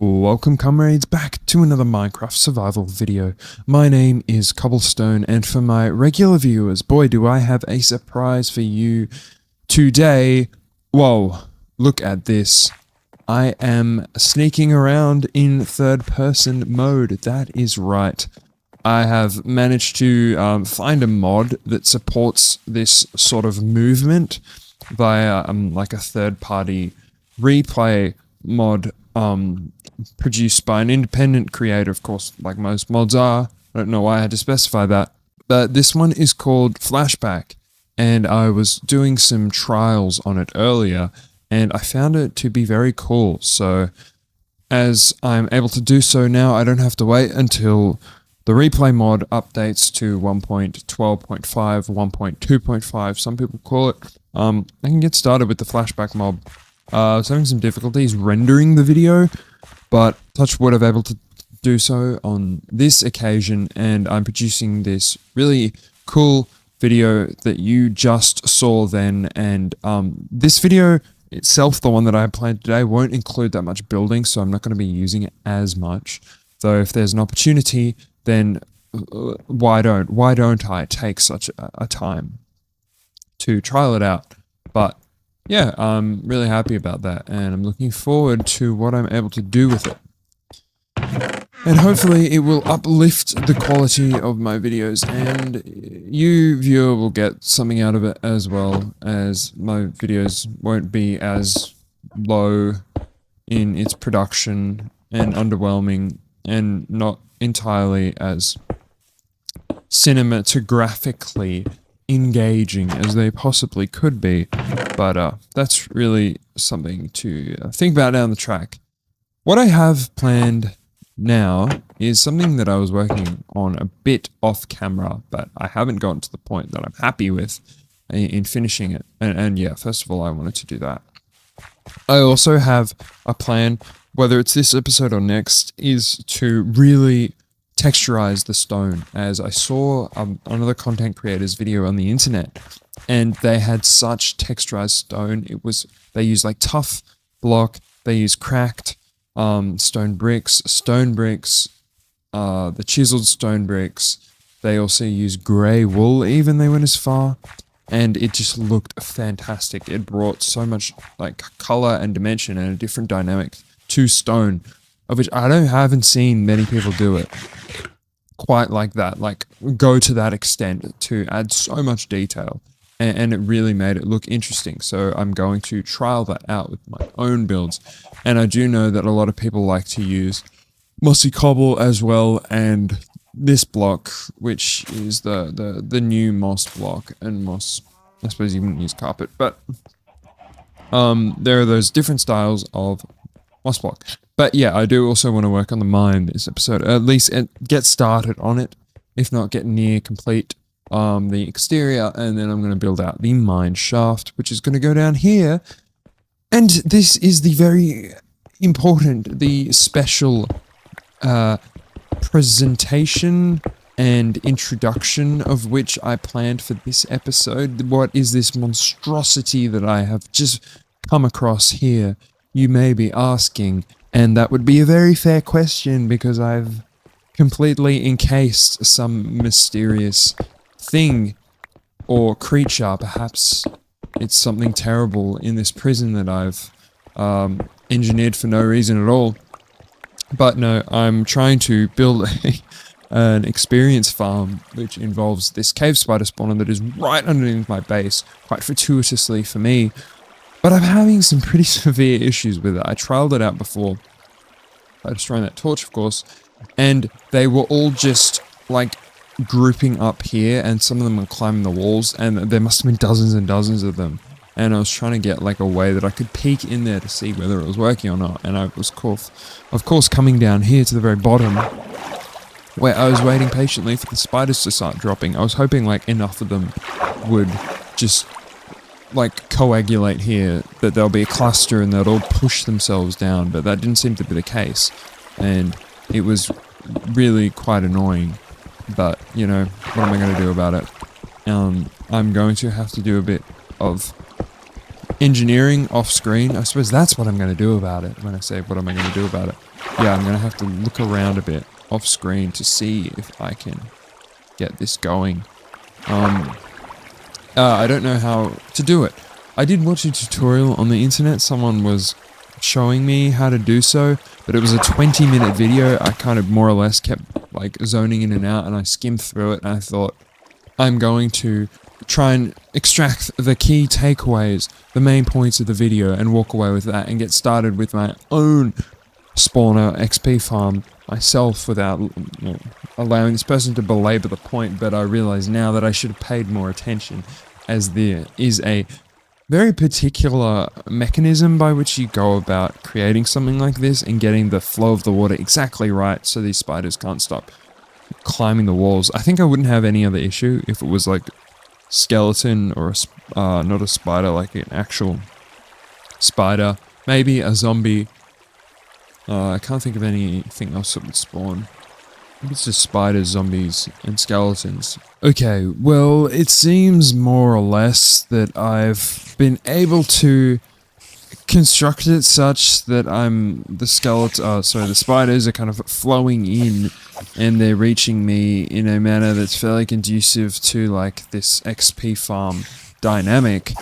Welcome comrades back to another Minecraft survival video. My name is Cobblestone, and for my regular viewers, boy do I have a surprise for you today. Whoa, look at this. I am sneaking around in third person mode, that is right. I have managed to find a mod that supports this sort of movement via like a third party replay mod produced by an independent creator, of course, like most mods are. I don't know why I had to specify that. But this one is called Flashback, and I was doing some trials on it earlier, and I found it to be very cool. So, as I'm able to do so now, I don't have to wait until the replay mod updates to 1.12.5, 1.2.5, some people call it. I can get started with the Flashback mod. I was having some difficulties rendering the video, but touch wood I've able to do so on this occasion, and I'm producing this really cool video that you just saw then, and this video itself, the one that I planned today, won't include that much building, so I'm not going to be using it as much, though if there's an opportunity, then why don't I take such a time to trial it out? But yeah, I'm really happy about that, and I'm looking forward to what I'm able to do with it. And hopefully it will uplift the quality of my videos, and you, viewer, will get something out of it, as well as my videos won't be as low in its production and underwhelming, and not entirely as cinematographically engaging as they possibly could be, but that's really something to think about down the track. What I have planned now is something that I was working on a bit off camera, but I haven't gotten to the point that I'm happy with in finishing it, and yeah, first of all, I wanted to do that. I also have a plan, whether it's this episode or next, is to really texturize the stone, as I saw another content creator's video on the internet, and they had such texturized stone. They used like tough block, they used cracked stone bricks, the chiseled stone bricks. They also used grey wool, even they went as far, and it just looked fantastic. It brought so much like color and dimension and a different dynamic to stone, of which I haven't seen many people do it quite like that, like go to that extent to add so much detail, and it really made it look interesting. So I'm going to trial that out with my own builds, and I do know that a lot of people like to use mossy cobble as well, and this block, which is the new moss block, and moss, I suppose you wouldn't use carpet, but there are those different styles of moss block. But yeah, I do also want to work on the mine this episode, at least get started on it, if not get near complete the exterior, and then I'm going to build out the mine shaft, which is going to go down here. And this is the very important, the special presentation and introduction of which I planned for this episode. What is this monstrosity that I have just come across here, you may be asking? And that would be a very fair question, because I've completely encased some mysterious thing or creature. Perhaps it's something terrible in this prison that I've engineered for no reason at all. But no, I'm trying to build an experience farm, which involves this cave spider spawner that is right underneath my base, quite fortuitously for me. But I'm having some pretty severe issues with it. I trialed it out before by destroying that torch, of course, and they were all just like grouping up here, and some of them were climbing the walls, and there must have been dozens and dozens of them. And I was trying to get like a way that I could peek in there to see whether it was working or not, and I was of course coming down here to the very bottom, where I was waiting patiently for the spiders to start dropping. I was hoping like enough of them would just like coagulate here, that there'll be a cluster and they'll all push themselves down, but that didn't seem to be the case, and it was really quite annoying. But you know, what am I going to do about it? I'm going to have to do a bit of engineering off screen. I suppose that's what I'm going to do about it. When I say what am I going to do about it, yeah, I'm going to have to look around a bit off screen to see if I can get this going. I don't know how to do it. I did watch a tutorial on the internet. Someone was showing me how to do so, but it was a 20-minute video. I kind of more or less kept like zoning in and out, and I skimmed through it, and I thought, I'm going to try and extract the key takeaways, the main points of the video, and walk away with that and get started with my own spawner XP farm myself without allowing this person to belabor the point. But I realize now that I should have paid more attention, as there is a very particular mechanism by which you go about creating something like this and getting the flow of the water exactly right so these spiders can't stop climbing the walls. I think I wouldn't have any other issue if it was like skeleton or not a spider, like an actual spider, maybe a zombie. I can't think of anything else that would spawn. I think it's just spiders, zombies, and skeletons. Okay, well, it seems more or less that I've been able to construct it such that the spiders are kind of flowing in, and they're reaching me in a manner that's fairly conducive to like this XP farm dynamic,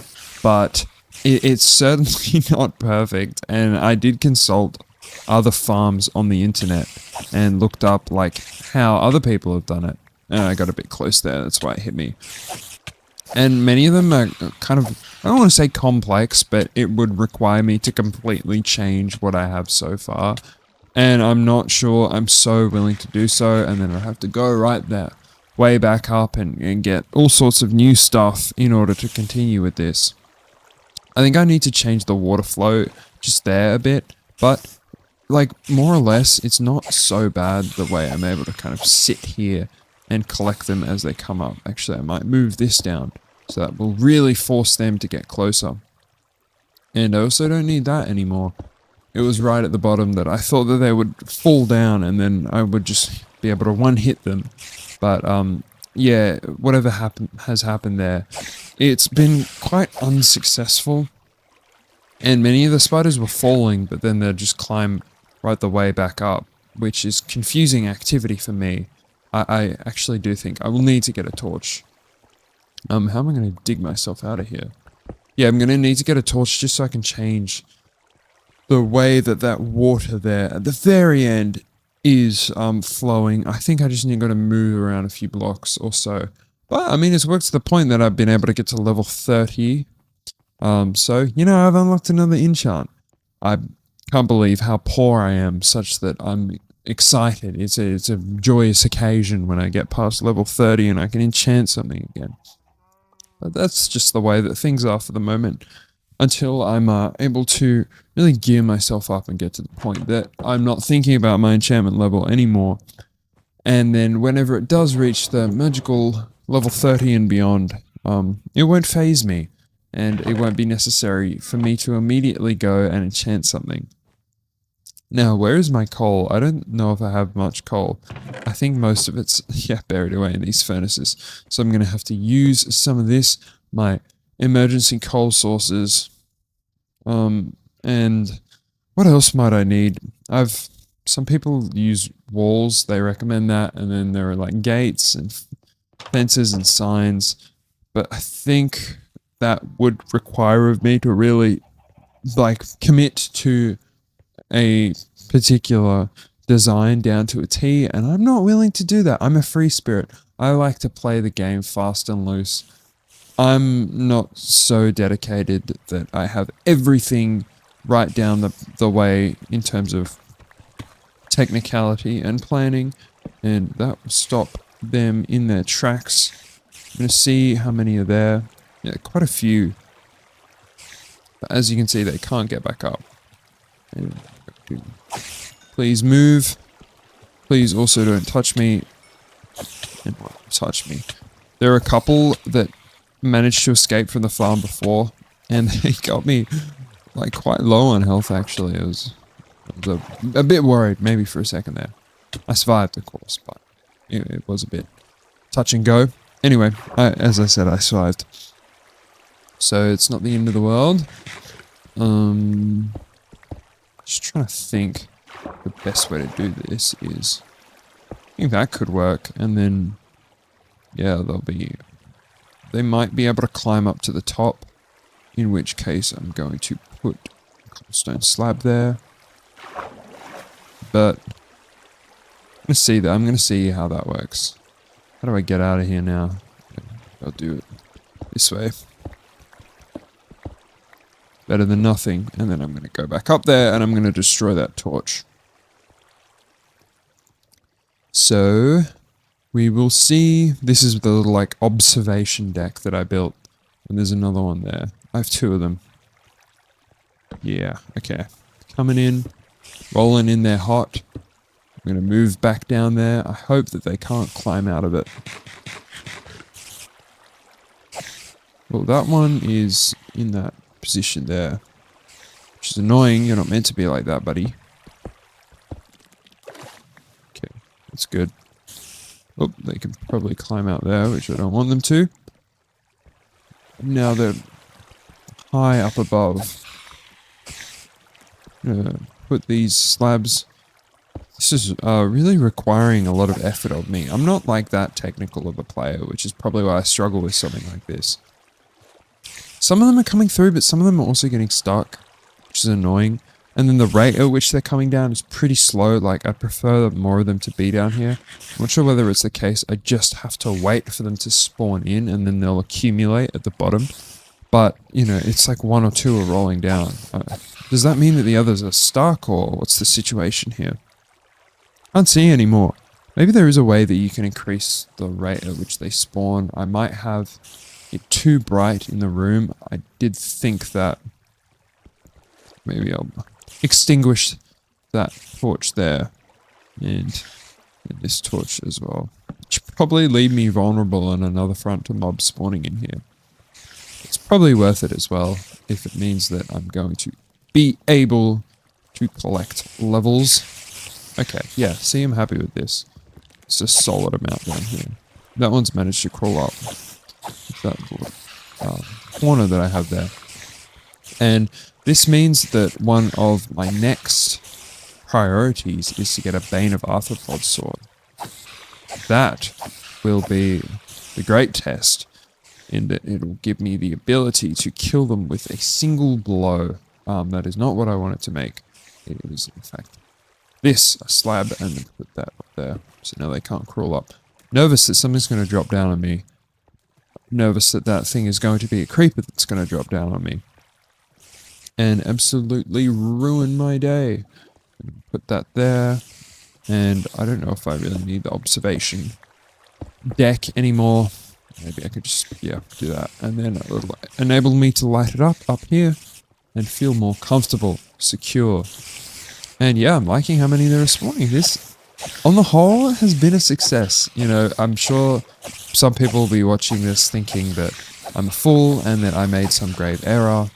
but it's certainly not perfect. And I did consult other farms on the internet and looked up like how other people have done it, and I got a bit close there, that's why it hit me. And many of them are kind of, I don't want to say complex, but it would require me to completely change what I have so far, and I'm not sure I'm so willing to do so, and then I have to go right there, way back up, and get all sorts of new stuff in order to continue with this. I think I need to change the water flow just there a bit, but like, more or less, it's not so bad the way I'm able to kind of sit here and collect them as they come up. Actually, I might move this down, so that will really force them to get closer. And I also don't need that anymore. It was right at the bottom that I thought that they would fall down, and then I would just be able to one-hit them. But, yeah, whatever has happened there, it's been quite unsuccessful. And many of the spiders were falling, but then they'd just climb right the way back up, which is confusing activity for me. I actually do think I will need to get a torch. How am I going to dig myself out of here? Yeah, I'm going to need to get a torch just so I can change the way that water there at the very end is flowing. I think I just need to move around a few blocks or so. But, I mean, it's worked to the point that I've been able to get to level 30. So, you know, I've unlocked another enchant. I can't believe how poor I am, such that I'm excited. It's a joyous occasion when I get past level 30 and I can enchant something again. But that's just the way that things are for the moment, until I'm able to really gear myself up and get to the point that I'm not thinking about my enchantment level anymore. And then whenever it does reach the magical level 30 and beyond, it won't faze me, and it won't be necessary for me to immediately go and enchant something. Now, where is my coal? I don't know if I have much coal. I think most of it's, yeah, buried away in these furnaces. So I'm going to have to use some of this, my emergency coal sources. And what else might I need? Some people use walls, they recommend that, and then there are like gates and fences and signs. But I think that would require of me to really, like, commit to a particular design down to a T, and I'm not willing to do that. I'm a free spirit. I like to play the game fast and loose. I'm not so dedicated that I have everything right down the way in terms of technicality and planning, and that will stop them in their tracks. I'm going to see how many are there. Yeah, quite a few. But as you can see, they can't get back up. Please move. Please also don't touch me. And touch me. There are a couple that managed to escape from the farm before, and they got me like quite low on health actually. I was a bit worried maybe for a second there. I survived, of course, but it was a bit touch and go. Anyway, as I said, I survived. So it's not the end of the world. Just trying to think the best way to do this is... I think that could work, and then... Yeah, they might be able to climb up to the top, in which case I'm going to put a cobblestone slab there. But I'm going to see how that works. How do I get out of here now? I'll do it this way. Better than nothing. And then I'm going to go back up there and I'm going to destroy that torch. So we will see. This is the little like observation deck that I built. And there's another one there. I have 2 of them. Yeah, okay. Coming in, rolling in there hot. I'm going to move back down there. I hope that they can't climb out of it. Well, that one is in that position there. Which is annoying. You're not meant to be like that, buddy. Okay, that's good. Oh, they can probably climb out there, which I don't want them to. Now they're high up above. Put these slabs. This is really requiring a lot of effort of me. I'm not like that technical of a player, which is probably why I struggle with something like this. Some of them are coming through, but some of them are also getting stuck, which is annoying. And then the rate at which they're coming down is pretty slow. Like, I prefer more of them to be down here. I'm not sure whether it's the case. I just have to wait for them to spawn in, and then they'll accumulate at the bottom. But, you know, it's like 1 or 2 are rolling down. Does that mean that the others are stuck, or what's the situation here? Can't see any more. Maybe there is a way that you can increase the rate at which they spawn. I might have it too bright in the room. I did think that maybe I'll extinguish that torch there and this torch as well, which probably leave me vulnerable on another front to mobs spawning in here. It's probably worth it as well if it means that I'm going to be able to collect levels. Okay, yeah, see, I'm happy with this. It's a solid amount down here. That one's managed to crawl up. That little corner that I have there. And this means that one of my next priorities is to get a Bane of Arthropod sword. That will be the great test, in that it'll give me the ability to kill them with a single blow. That is not what I wanted to make. It is, in fact, this, a slab, and then put that up there. So now they can't crawl up. Nervous that something's going to drop down on me. Nervous that that thing is going to be a creeper that's going to drop down on me. And absolutely ruin my day. Put that there. And I don't know if I really need the observation deck anymore. Maybe I could just, yeah, do that. And then it'll enable me to light it up here. And feel more comfortable, secure. And yeah, I'm liking how many there are spawning. This, on the whole, has been a success. You know, I'm sure some people will be watching this thinking that I'm a fool and that I made some grave error.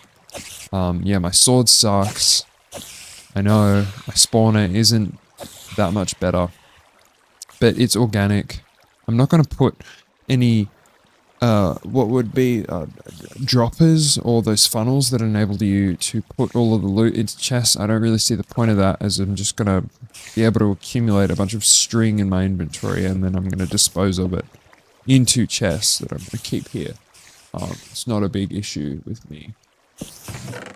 Yeah, my sword sucks. I know, my spawner isn't that much better. But it's organic. I'm not going to put any, what would be droppers, or those funnels that enable you to put all of the loot into chests. I don't really see the point of that, as I'm just going to be able to accumulate a bunch of string in my inventory, and then I'm going to dispose of it into chests that I'm going to keep here. It's not a big issue with me.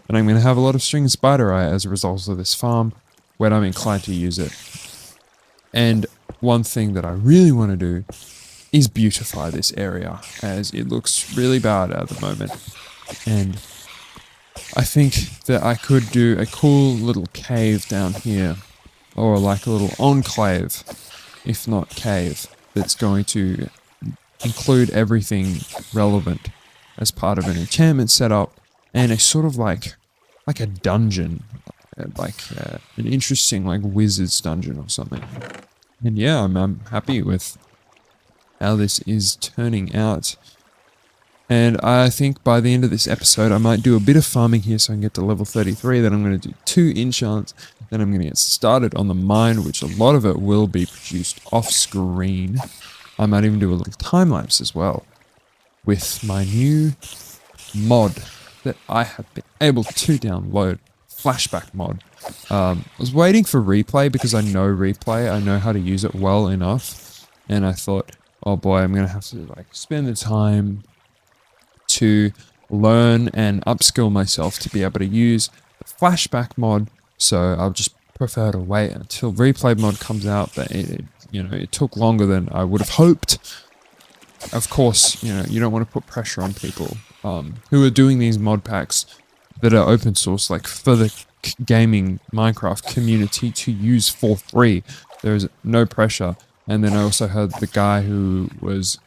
And I'm going to have a lot of string spider eye as a result of this farm when I'm inclined to use it. And one thing that I really want to do is beautify this area, as it looks really bad at the moment. And I think that I could do a cool little cave down here, or like a little enclave, if not cave, that's going to include everything relevant as part of an enchantment setup, and a sort of like a dungeon, like an interesting like wizard's dungeon or something. And yeah, I'm happy with how this is turning out. And I think by the end of this episode, I might do a bit of farming here so I can get to level 33. Then I'm going to do 2 enchants. Then I'm going to get started on the mine, which a lot of it will be produced off screen. I might even do a little time lapse as well with my new mod that I have been able to download, flashback mod. I was waiting for replay because I know replay, I know how to use it well enough, and I thought, oh boy, I'm gonna have to like spend the time to learn and upskill myself to be able to use the flashback mod, so I'll just prefer to wait until replay mod comes out. But it took longer than I would have hoped. Of course, you don't want to put pressure on people who are doing these mod packs that are open source, like for the gaming Minecraft community to use for free. There's no pressure. And then I also heard the guy who was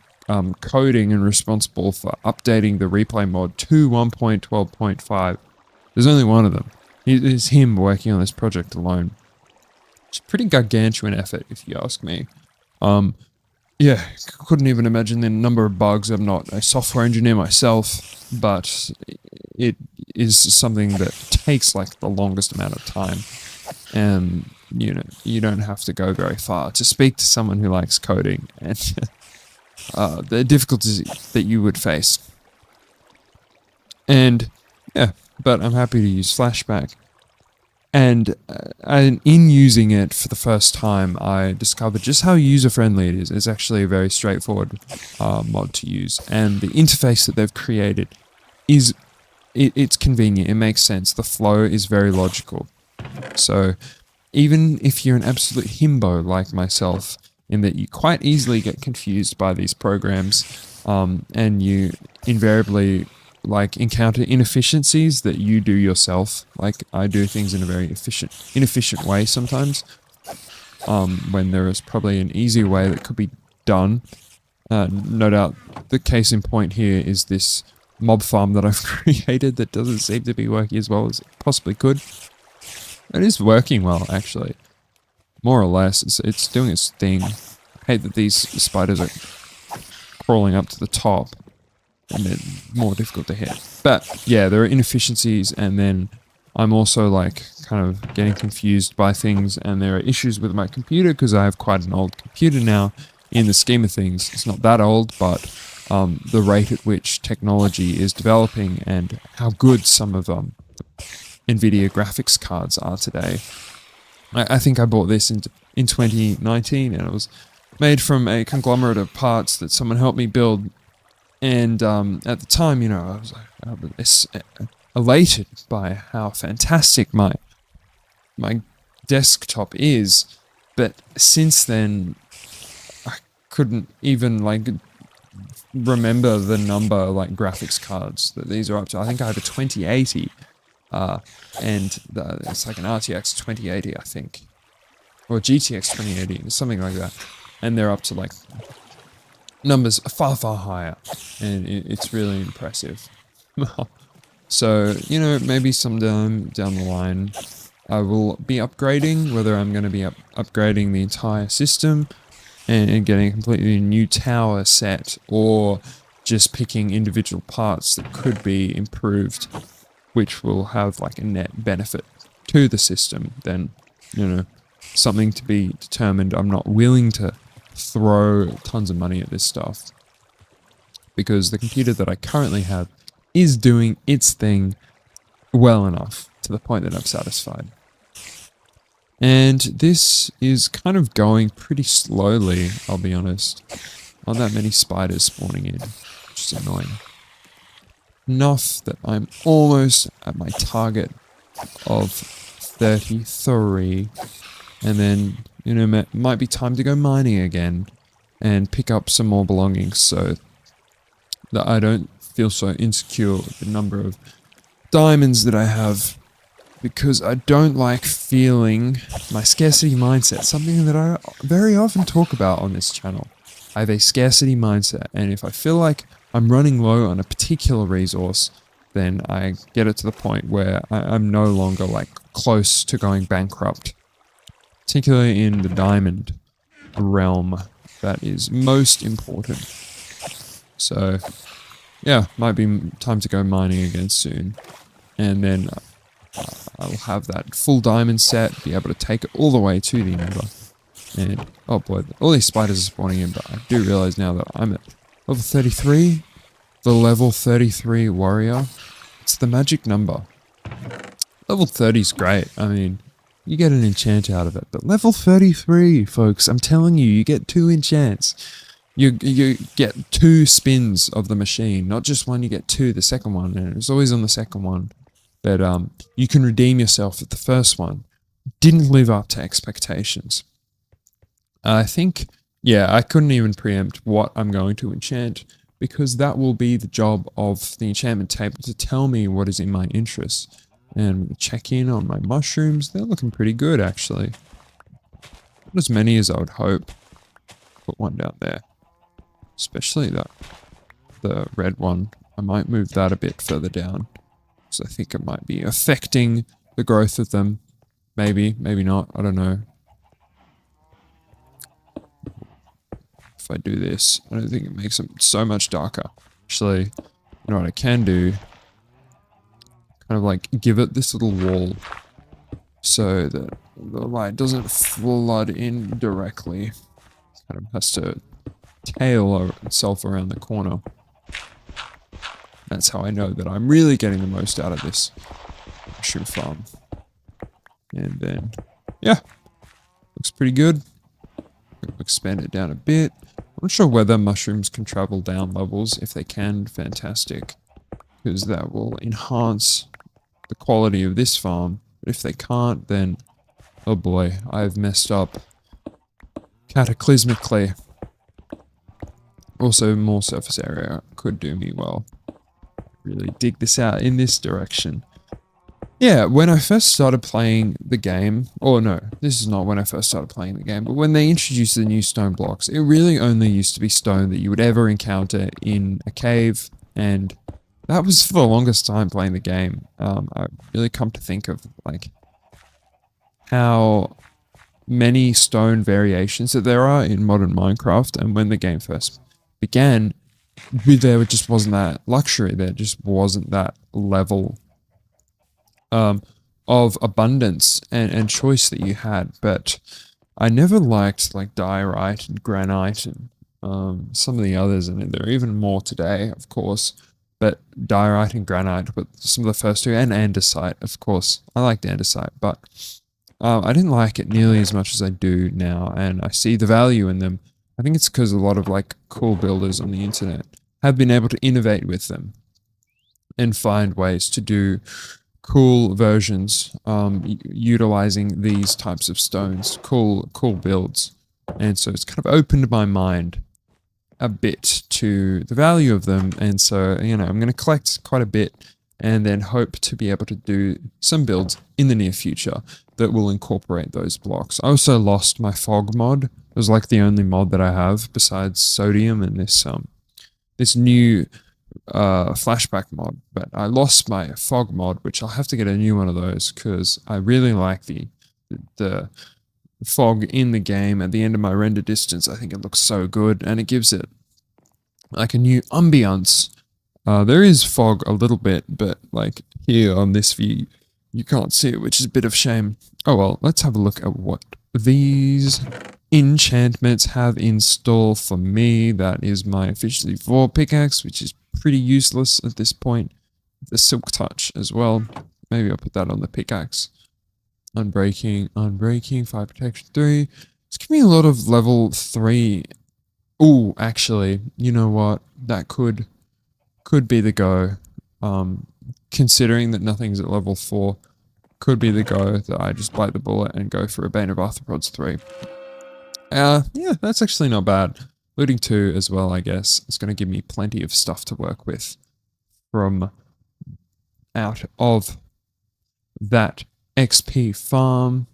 coding and responsible for updating the replay mod to 1.12.5. There's only one of them. It's him working on this project alone. It's a pretty gargantuan effort, if you ask me. Yeah, couldn't even imagine the number of bugs. I'm not a software engineer myself, but it is something that takes like the longest amount of time. And, you don't have to go very far to speak to someone who likes coding and the difficulties that you would face. And, yeah, but I'm happy to use Flashback. And in using it for the first time, I discovered just how user-friendly it is. It's actually a very straightforward mod to use. And the interface that they've created is, it's convenient, it makes sense. The flow is very logical. So even if you're an absolute himbo like myself, in that you quite easily get confused by these programs, and you invariably encounter inefficiencies that you do yourself. Like I do things in a very inefficient way sometimes, when there is probably an easier way that could be done. No doubt the case in point here is this mob farm that I've created that doesn't seem to be working as well as it possibly could. It is working well, actually. More or less, it's doing its thing. I hate that these spiders are crawling up to the top, and they're more difficult to hit. But yeah, there are inefficiencies, and then I'm also kind of getting confused by things, and there are issues with my computer because I have quite an old computer now. In the scheme of things, it's not that old, but the rate at which technology is developing and how good some of NVIDIA graphics cards are today. I think I bought this in 2019, and it was made from a conglomerate of parts that someone helped me build. And at the time, I was elated by how fantastic my desktop is. But since then, I couldn't even remember the number graphics cards that these are up to. I think I have a 2080. And it's like an RTX 2080, I think, or GTX 2080, something like that. And they're up to numbers far higher, and it's really impressive. So maybe sometime down the line I will be upgrading, whether I'm going to be upgrading the entire system and getting a completely new tower set, or just picking individual parts that could be improved, which will have a net benefit to the system. Then, something to be determined. I'm not willing to throw tons of money at this stuff, because the computer that I currently have is doing its thing well enough to the point that I'm satisfied. And this is kind of going pretty slowly, I'll be honest. Not that many spiders spawning in, which is annoying. Enough that I'm almost at my target of 33, and then it might be time to go mining again and pick up some more belongings, so that I don't feel so insecure with the number of diamonds that I have, because I don't like feeling my scarcity mindset, something that I very often talk about on this channel. I have a scarcity mindset, and if I feel like I'm running low on a particular resource, then I get it to the point where I'm no longer close to going bankrupt. Particularly in the diamond realm, that is most important. So yeah, might be time to go mining again soon, and then I'll have that full diamond set, be able to take it all the way to the Nether. And oh boy, all these spiders are spawning in, but I do realize now that I'm at level 33. the level 33 warrior. It's the magic number. Level 30 is great. I mean, you get an enchant out of it. But level 33, folks, I'm telling you, you get 2 enchants. You get 2 spins of the machine. Not just one, you get 2, the second one. And it's always on the second one. But you can redeem yourself at the first one. Didn't live up to expectations. I think, yeah, I couldn't even preempt what I'm going to enchant, because that will be the job of the enchantment table to tell me what is in my interest. And check in on my mushrooms. They're looking pretty good, actually. Not as many as I would hope. Put one down there. Especially the red one. I might move that a bit further down, because I think it might be affecting the growth of them. Maybe, maybe not. I don't know. If I do this, I don't think it makes them so much darker. Actually, you know what I can do? Kind of like give it this little wall so that the light doesn't flood in directly. Kind of has to tail itself around the corner. That's how I know that I'm really getting the most out of this mushroom farm. And then, yeah, looks pretty good. Expand it down a bit. I'm not sure whether mushrooms can travel down levels. If they can, fantastic, because that will enhance the quality of this farm. But if they can't, then, oh boy, I've messed up cataclysmically. Also, more surface area could do me well. Really dig this out in this direction. Yeah, when I first started playing the game, or no, this is not when I first started playing the game, but when they introduced the new stone blocks, it really only used to be stone that you would ever encounter in a cave, and that was for the longest time playing the game. I really come to think of, like, how many stone variations that there are in modern Minecraft, and when the game first began, there just wasn't that luxury, there just wasn't that level of abundance and choice that you had. But I never liked like diorite and granite and some of the others, and there are even more today, of course. But diorite and granite were some of the first two, and andesite, of course. I liked andesite, but I didn't like it nearly as much as I do now, and I see the value in them. I think it's because a lot of like cool builders on the internet have been able to innovate with them and find ways to do cool versions, utilizing these types of stones, cool builds. And so it's kind of opened my mind a bit to the value of them. And so, you know, I'm going to collect quite a bit and then hope to be able to do some builds in the near future that will incorporate those blocks. I also lost my fog mod. It was like the only mod that I have besides sodium and this new flashback mod, but I lost my fog mod, which I'll have to get a new one of those because I really like the fog in the game at the end of my render distance. I think it looks so good, and it gives it like a new ambiance. There is fog a little bit, but like here on this view, you can't see it, which is a bit of shame. Oh well, let's have a look at what these enchantments have in store for me. That is my officially 4 pickaxe, which is pretty useless at this point. The silk touch as well. Maybe I'll put that on the pickaxe. Unbreaking, fire protection 3. It's giving me a lot of level 3. Ooh, actually, you know what? That could be the go. Considering that nothing's at level 4, could be the go that I just bite the bullet and go for a Bane of Arthropods 3. Yeah, that's actually not bad. Looting 2 as well, I guess. It's going to give me plenty of stuff to work with from out of that XP farm.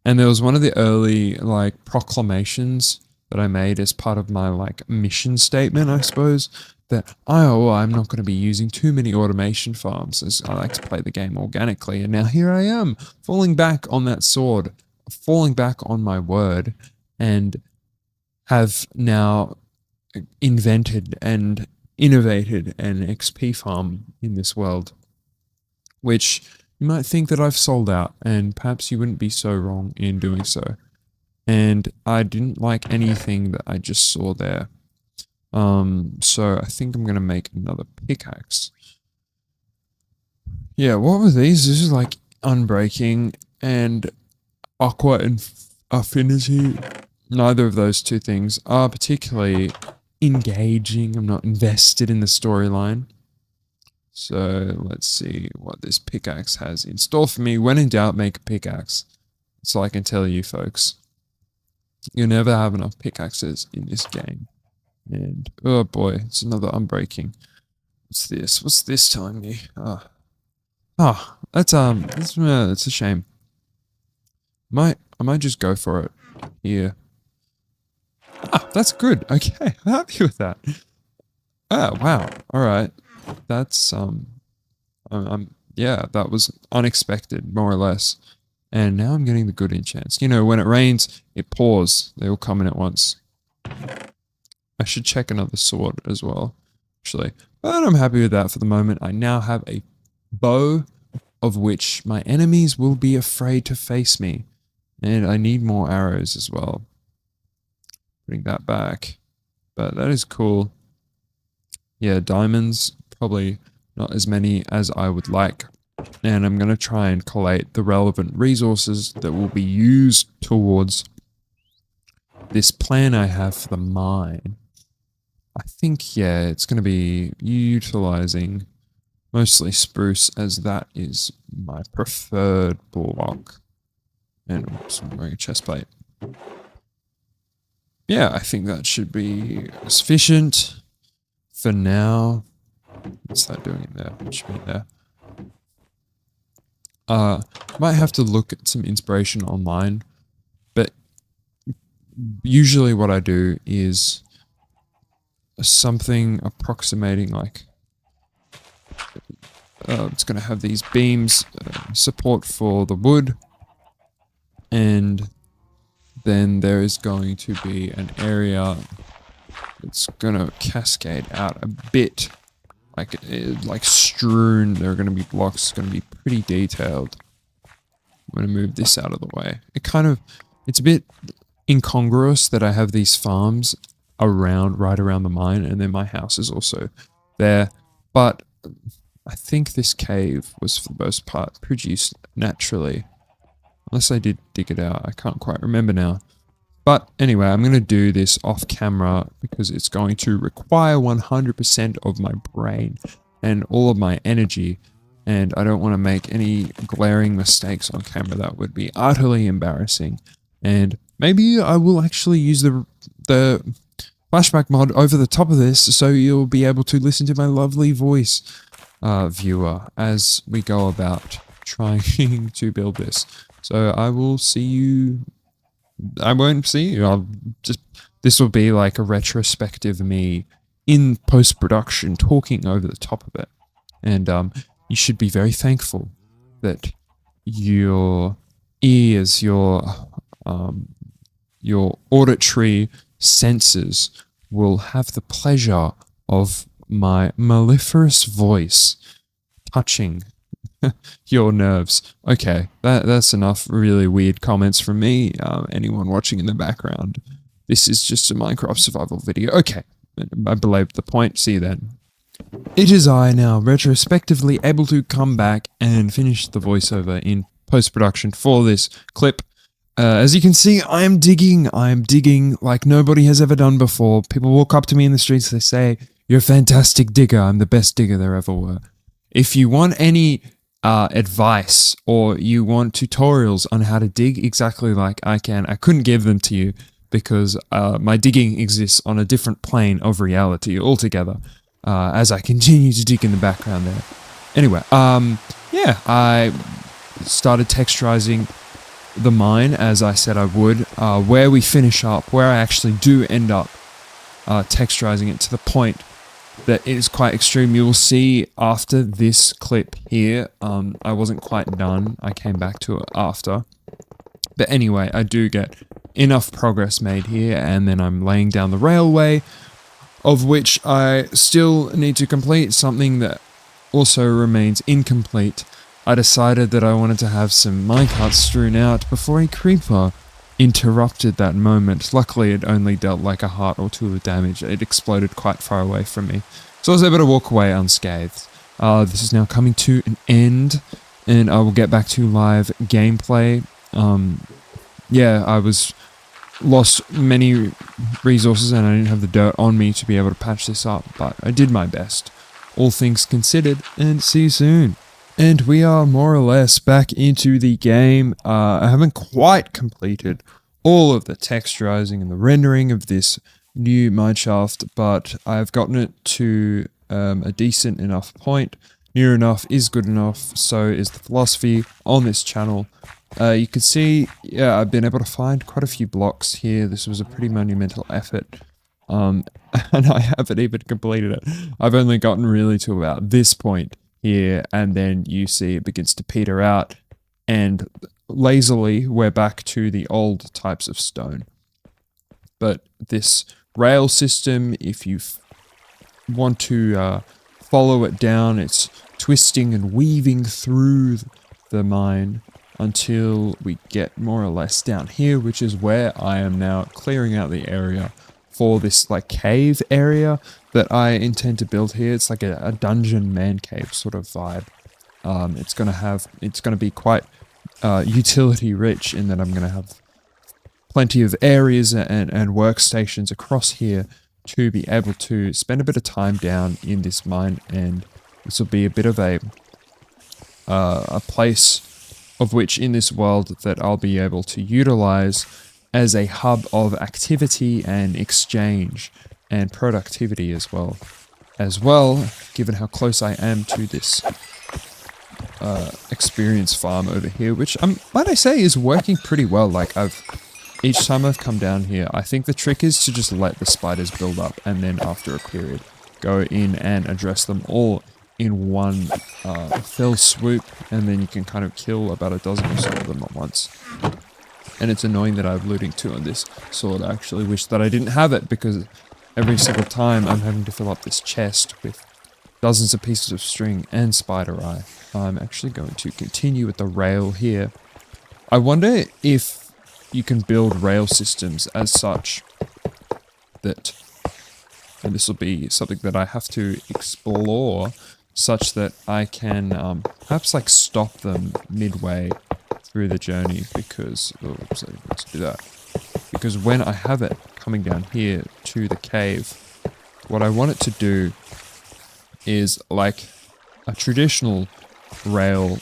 And there was one of the early like proclamations that I made as part of my like mission statement, I suppose, that I'm not going to be using too many automation farms as I like to play the game organically. And now here I am, falling back on that sword, falling back on my word, and have now invented and innovated an XP farm in this world, which you might think that I've sold out, and perhaps you wouldn't be so wrong in doing so. And I didn't like anything that I just saw there. So I think I'm gonna make another pickaxe. Yeah, what were these? This is like unbreaking and aqua and affinity. Neither of those two things are particularly engaging. I'm not invested in the storyline. So let's see what this pickaxe has in store for me. When in doubt, make a pickaxe. So I can tell you folks, you'll never have enough pickaxes in this game. And oh boy, it's another unbreaking. What's this? What's this telling me? That's it's a shame. I might just go for it here. That's good. Okay, I'm happy with that. Oh wow. All right. That's yeah, that was unexpected, more or less. And now I'm getting the good enchants. You know, when it rains, it pours. They all come in at once. I should check another sword as well, actually. But I'm happy with that for the moment. I now have a bow of which my enemies will be afraid to face me. And I need more arrows as well. Putting that back. But that is cool. Yeah, diamonds, probably not as many as I would like. And I'm going to try and collate the relevant resources that will be used towards this plan I have for the mine. I think, yeah, it's going to be utilizing mostly spruce, as that is my preferred block. And I'm wearing a chest plate. Yeah, I think that should be sufficient for now. What's that doing in there? What should be there? Might have to look at some inspiration online, but usually what I do is something approximating like it's going to have these beams, support for the wood, and then there is going to be an area that's going to cascade out a bit, like strewn. There are going to be blocks, it's going to be pretty detailed. I'm going to move this out of the way. It's a bit incongruous that I have these farms right around the mine, and then my house is also there. But I think this cave was, for the most part, produced naturally. Unless I did dig it out, I can't quite remember now. But anyway, I'm going to do this off camera because it's going to require 100% of my brain and all of my energy. And I don't want to make any glaring mistakes on camera. That would be utterly embarrassing. And maybe I will actually use the flashback mod over the top of this, so you'll be able to listen to my lovely voice, viewer, as we go about trying to build this. So I will see you. I won't see you. This will be like a retrospective of me in post-production talking over the top of it. And you should be very thankful that your ears, your auditory senses will have the pleasure of my mellifluous voice touching your nerves. Okay, that's enough really weird comments from me. Anyone watching in the background, this is just a Minecraft survival video. Okay, I believed the point. See you then. It is I now retrospectively able to come back and finish the voiceover in post-production for this clip. As you can see, I am digging like nobody has ever done before. People walk up to me in the streets, they say, "You're a fantastic digger. I'm the best digger there ever were." If you want any advice or you want tutorials on how to dig exactly like I can, I couldn't give them to you because my digging exists on a different plane of reality altogether, as I continue to dig in the background there. Anyway, yeah, I started texturizing the mine as I said I would. Where we finish up, where I actually do end up texturizing it to the point that it is quite extreme. You will see after this clip here, I wasn't quite done. I came back to it after. But anyway, I do get enough progress made here, and then I'm laying down the railway, of which I still need to complete something that also remains incomplete. I decided that I wanted to have some minecarts strewn out before a creeper interrupted that moment. Luckily, it only dealt like a heart or two of damage. It exploded quite far away from me, so I was able to walk away unscathed. This is now coming to an end, and I will get back to live gameplay. Yeah, I lost many resources and I didn't have the dirt on me to be able to patch this up, but I did my best. All things considered, and see you soon. And we are more or less back into the game. I haven't quite completed all of the texturizing and the rendering of this new mineshaft, but I've gotten it to a decent enough point. Near enough is good enough, so is the philosophy on this channel. You can see, yeah, I've been able to find quite a few blocks here. This was a pretty monumental effort. And I haven't even completed it. I've only gotten really to about this point here, and then you see it begins to peter out, and lazily we're back to the old types of stone. But this rail system, if you want to follow it down, it's twisting and weaving through the mine until we get more or less down here, which is where I am now clearing out the area for this like cave area that I intend to build here. It's like a dungeon man cave sort of vibe. It's gonna be quite utility rich in that I'm gonna have plenty of areas and workstations across here to be able to spend a bit of time down in this mine, and this will be a bit of a place of which in this world that I'll be able to utilize as a hub of activity and exchange and productivity as well. Given how close I am to this experience farm over here, which might I say is working pretty well. Like each time I've come down here, I think the trick is to just let the spiders build up, and then after a period, go in and address them all in one fell swoop, and then you can kind of kill about a dozen or so of them at once. And it's annoying that I have looting 2 on this sword. I actually wish that I didn't have it, because every single time I'm having to fill up this chest with dozens of pieces of string and spider eye. I'm actually going to continue with the rail here. I wonder if you can build rail systems as such that, and this will be something that I have to explore, such that I can perhaps like stop them midway through the journey, because, oops, I didn't want to do that. Because when I have it coming down here to the cave, what I want it to do is like a traditional rail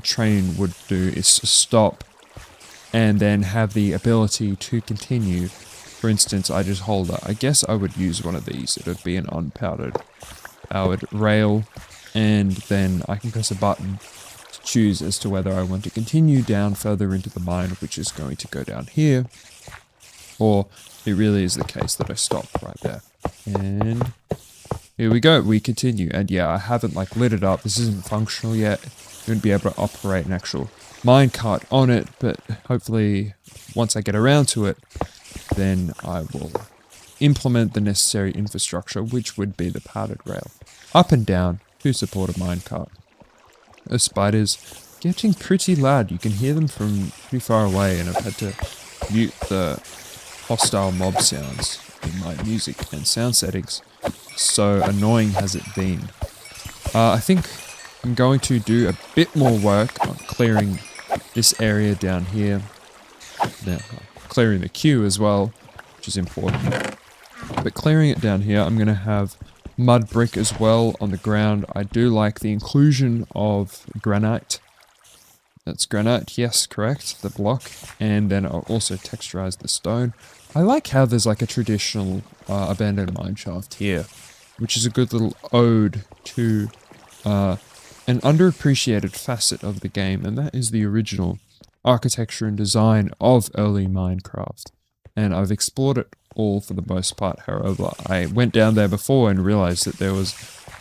train would do, is to stop and then have the ability to continue. For instance, I just hold it. I guess I would use one of these. It would be an unpowered rail, and then I can press a button to choose as to whether I want to continue down further into the mine, which is going to go down here, or it really is the case that I stop right there. And here we go, we continue. And yeah, I haven't like lit it up. This isn't functional yet. You wouldn't be able to operate an actual minecart on it, but hopefully once I get around to it, then I will implement the necessary infrastructure, which would be the padded rail up and down to support a minecart. Those spiders getting pretty loud. You can hear them from pretty far away, and I've had to mute the hostile mob sounds in my music and sound settings. So annoying has it been. I think I'm going to do a bit more work on clearing this area down here. Now, clearing the queue as well, which is important. But clearing it down here, I'm going to have mud brick as well on the ground. I do like the inclusion of granite. That's granite, yes, correct, the block. And then I'll also texturize the stone. I like how there's like a traditional abandoned mineshaft here, which is a good little ode to an underappreciated facet of the game, and that is the original architecture and design of early Minecraft. And I've explored it all for the most part. However, I went down there before and realized that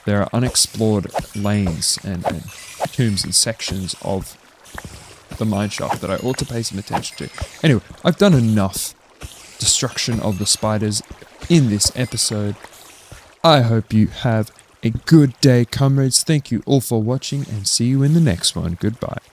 there are unexplored lanes and tombs and sections of the mineshaft that I ought to pay some attention to. Anyway, I've done enough destruction of the spiders in this episode. I hope you have a good day, comrades. Thank you all for watching, and see you in the next one. Goodbye.